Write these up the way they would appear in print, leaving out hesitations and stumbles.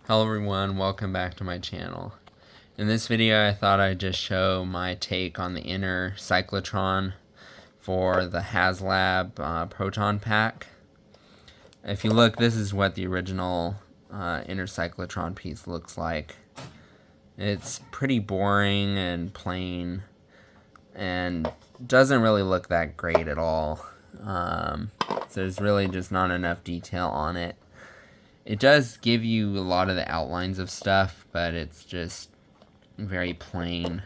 Hello everyone, welcome back to my channel. In this video I thought I'd just show my take on the inner cyclotron for the Haslab Proton pack. If you look, this is what the original inner cyclotron piece looks like. It's pretty boring and plain and doesn't really look that great at all. So there's really just not enough detail on it. It does give you a lot of the outlines of stuff, but it's just very plain.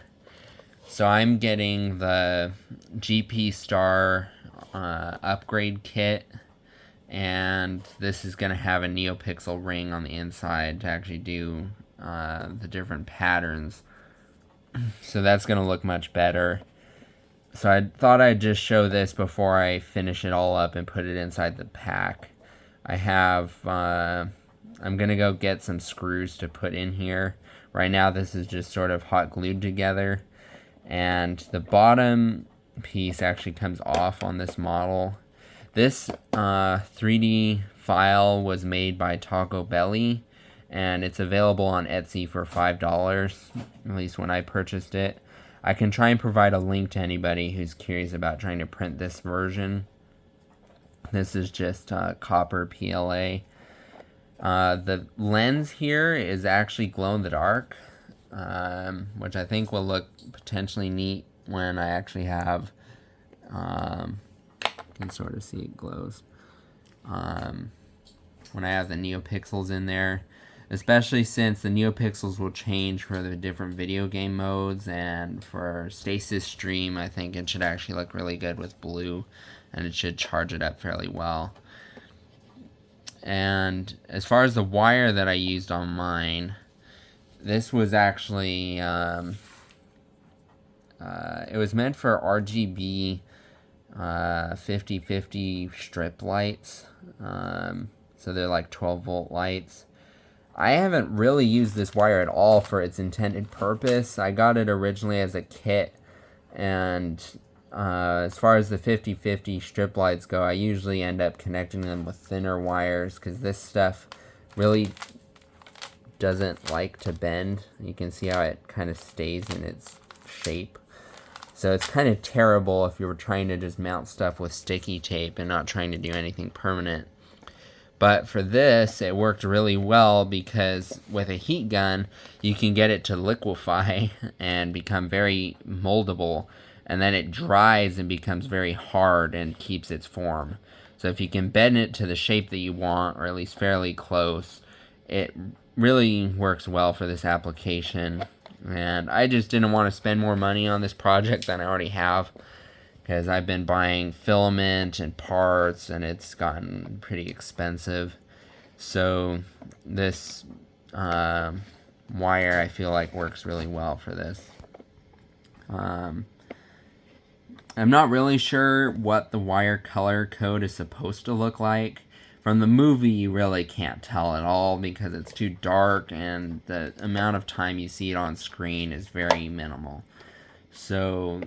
So I'm getting the GP Star upgrade kit, and this is going to have a NeoPixel ring on the inside to actually do the different patterns. So that's going to look much better. So I thought I'd just show this before I finish it all up and put it inside the pack. I have, I'm going to go get some screws to put in here. Right now this is just sort of hot glued together. And the bottom piece actually comes off on this model. This 3D file was made by TacoBelli, and it's available on Etsy for $5, at least when I purchased it. I can try and provide a link to anybody who's curious about trying to print this version. This is just copper PLA. The lens here is actually glow-in-the-dark, which I think will look potentially neat when I actually have, you can sort of see it glows, when I have the NeoPixels in there, especially since the NeoPixels will change for the different video game modes, and for Stasis Stream I think it should actually look really good with blue, and it should charge it up fairly well. And as far as the wire that I used on mine, this was actually it was meant for RGB 50/50 strip lights, so they're like 12-volt lights. I haven't really used this wire at all for its intended purpose. I got it originally as a kit, and as far as the 50/50 strip lights go, I usually end up connecting them with thinner wires because this stuff really doesn't like to bend. You can see how it kind of stays in its shape. So it's kind of terrible if you were trying to just mount stuff with sticky tape and not trying to do anything permanent. But for this, it worked really well because with a heat gun, you can get it to liquefy and become very moldable. And then it dries and becomes very hard and keeps its form. So if you can bend it to the shape that you want, or at least fairly close, it really works well for this application. And I just didn't want to spend more money on this project than I already have, because I've been buying filament and parts, and it's gotten pretty expensive. So this wire, I feel like, works really well for this. I'm not really sure what the wire color code is supposed to look like. From the movie, you really can't tell at all because it's too dark, and the amount of time you see it on screen is very minimal. So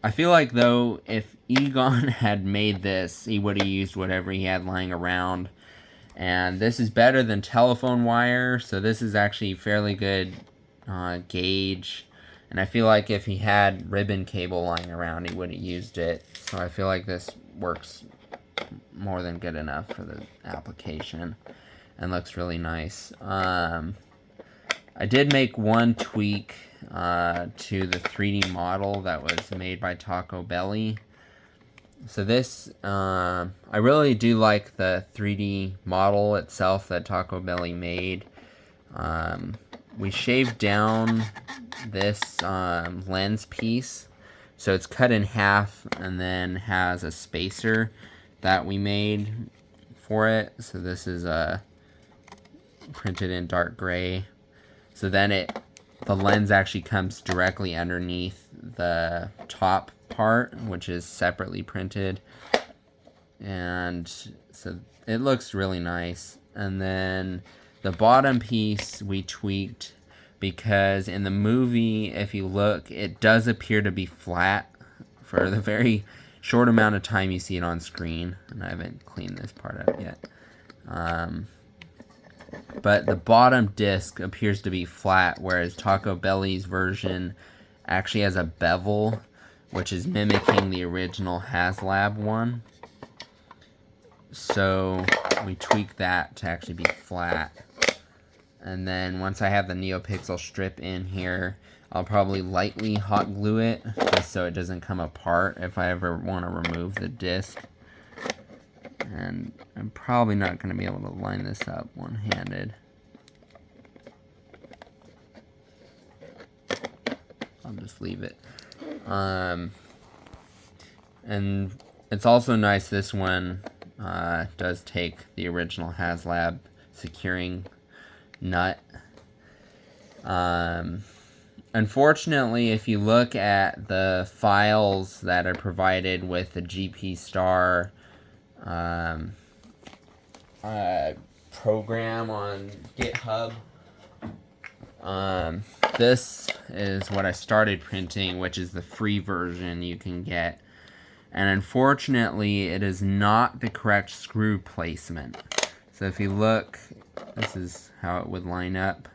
I feel like, though, if Egon had made this, he would have used whatever he had lying around. And this is better than telephone wire, so this is actually fairly good gauge. And I feel like if he had ribbon cable lying around, he would have used it. So I feel like this works more than good enough for the application and looks really nice. I did make one tweak to the 3D model that was made by TacoBelli. So this, I really do like the 3D model itself that TacoBelli made. We shaved down this lens piece, so it's cut in half and then has a spacer that we made for it. So this is printed in dark gray. So then the lens actually comes directly underneath the top part, which is separately printed, and so it looks really nice. And then the bottom piece we tweaked because in the movie, if you look, it does appear to be flat for the very short amount of time you see it on screen. And I haven't cleaned this part up yet. but the bottom disc appears to be flat, whereas TacoBelli's version actually has a bevel, which is mimicking the original Haslab one. So we tweak that to actually be flat. And then once I have the NeoPixel strip in here, I'll probably lightly hot glue it just so it doesn't come apart if I ever want to remove the disc. And I'm probably not going to be able to line this up one-handed. I'll just leave it. And it's also nice, this one does take the original Haslab securing nut. Unfortunately, if you look at the files that are provided with the GP Star program on GitHub, this is what I started printing, which is the free version you can get. And unfortunately, it is not the correct screw placement. So if you look, this is how it would line up.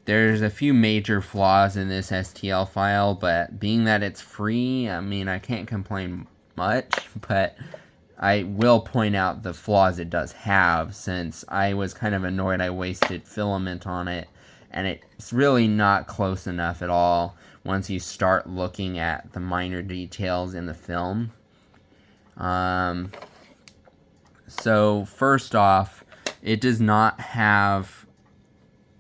There's a few major flaws in this STL file, but being that it's free, I mean, I can't complain much, but I will point out the flaws it does have, since I was kind of annoyed I wasted filament on it, and it's really not close enough at all once you start looking at the minor details in the film. So first off, it does not have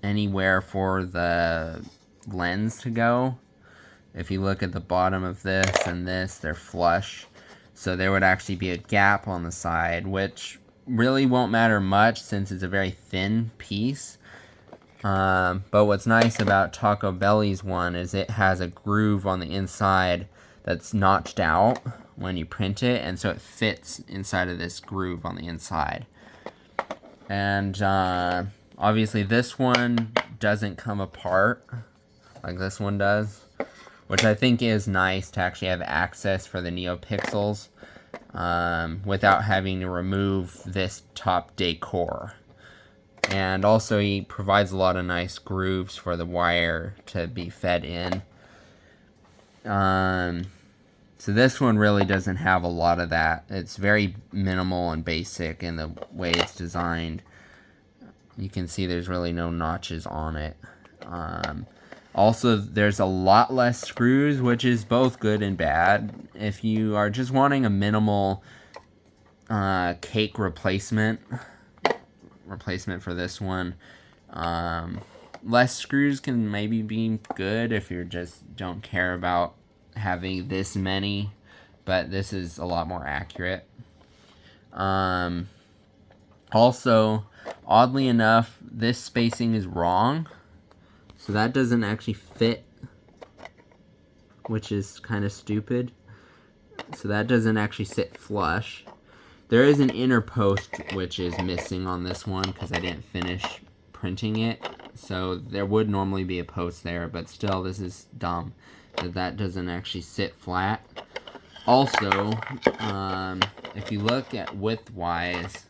anywhere for the lens to go. If you look at the bottom of this and this, they're flush. So there would actually be a gap on the side, which really won't matter much since it's a very thin piece. But what's nice about TacoBelli's one is it has a groove on the inside that's notched out when you print it, and so it fits inside of this groove on the inside. And obviously this one doesn't come apart like this one does, which I think is nice to actually have access for the NeoPixels without having to remove this top decor. And also he provides a lot of nice grooves for the wire to be fed in. So this one really doesn't have a lot of that. It's very minimal and basic in the way it's designed. You can see there's really no notches on it. Also, there's a lot less screws, which is both good and bad. If you are just wanting a minimal cake replacement for this one, less screws can maybe be good if you just don't care about having this many, but this is a lot more accurate. Also, oddly enough, this spacing is wrong, so that doesn't actually fit, which is kind of stupid. So that doesn't actually sit flush. There is an inner post which is missing on this one because I didn't finish printing it, so there would normally be a post there, but still, this is dumb that doesn't actually sit flat. Also, if you look at width-wise,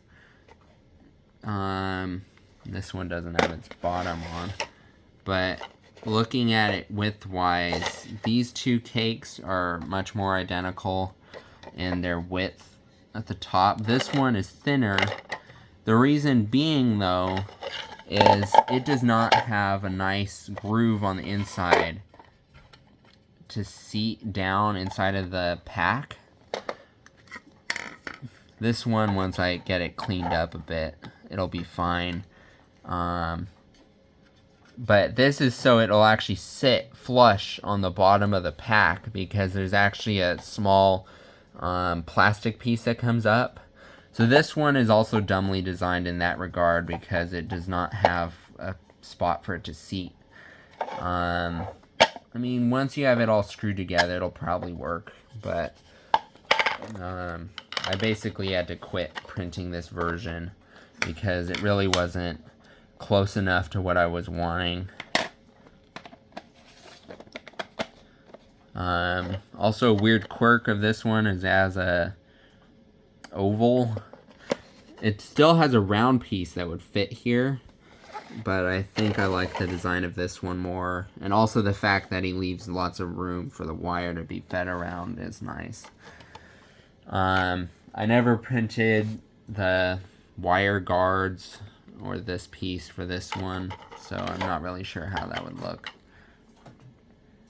this one doesn't have its bottom on, but looking at it width-wise, these two cakes are much more identical in their width at the top. This one is thinner. The reason being, though, is it does not have a nice groove on the inside to seat down inside of the pack. This one, once I get it cleaned up a bit, it'll be fine. But this is so it'll actually sit flush on the bottom of the pack, because there's actually a small plastic piece that comes up. So this one is also dumbly designed in that regard, because it does not have a spot for it to seat. I mean, once you have it all screwed together, it'll probably work, but I basically had to quit printing this version because it really wasn't close enough to what I was wanting. Also, a weird quirk of this one is as a oval, it still has a round piece that would fit here, but I think I like the design of this one more. And also the fact that he leaves lots of room for the wire to be fed around is nice. I never printed the wire guards or this piece for this one, so I'm not really sure how that would look.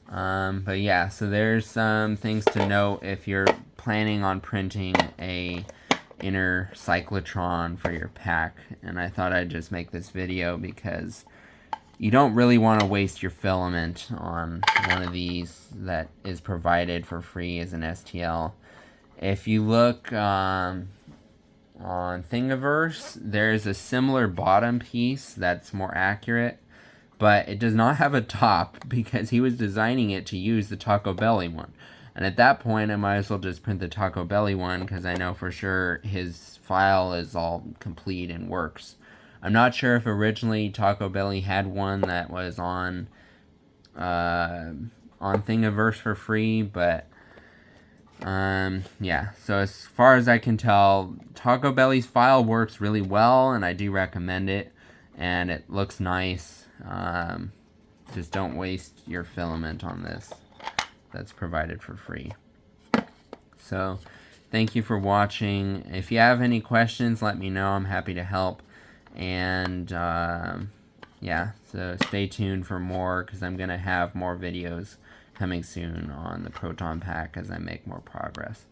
But yeah, so there's some things to note if you're planning on printing a inner cyclotron for your pack, and I thought I'd just make this video because you don't really want to waste your filament on one of these that is provided for free as an STL. If you look on Thingiverse, there's a similar bottom piece that's more accurate, but it does not have a top because he was designing it to use the TacoBelli one. And at that point, I might as well just print the TacoBelli one because I know for sure his file is all complete and works. I'm not sure if originally TacoBelli had one that was on Thingiverse for free, but yeah. So as far as I can tell, TacoBelli's file works really well, and I do recommend it, and it looks nice. Just don't waste your filament on this. That's provided for free. So thank you for watching. If you have any questions, let me know. I'm happy to help. And yeah, so stay tuned for more because I'm going to have more videos coming soon on the Proton pack as I make more progress.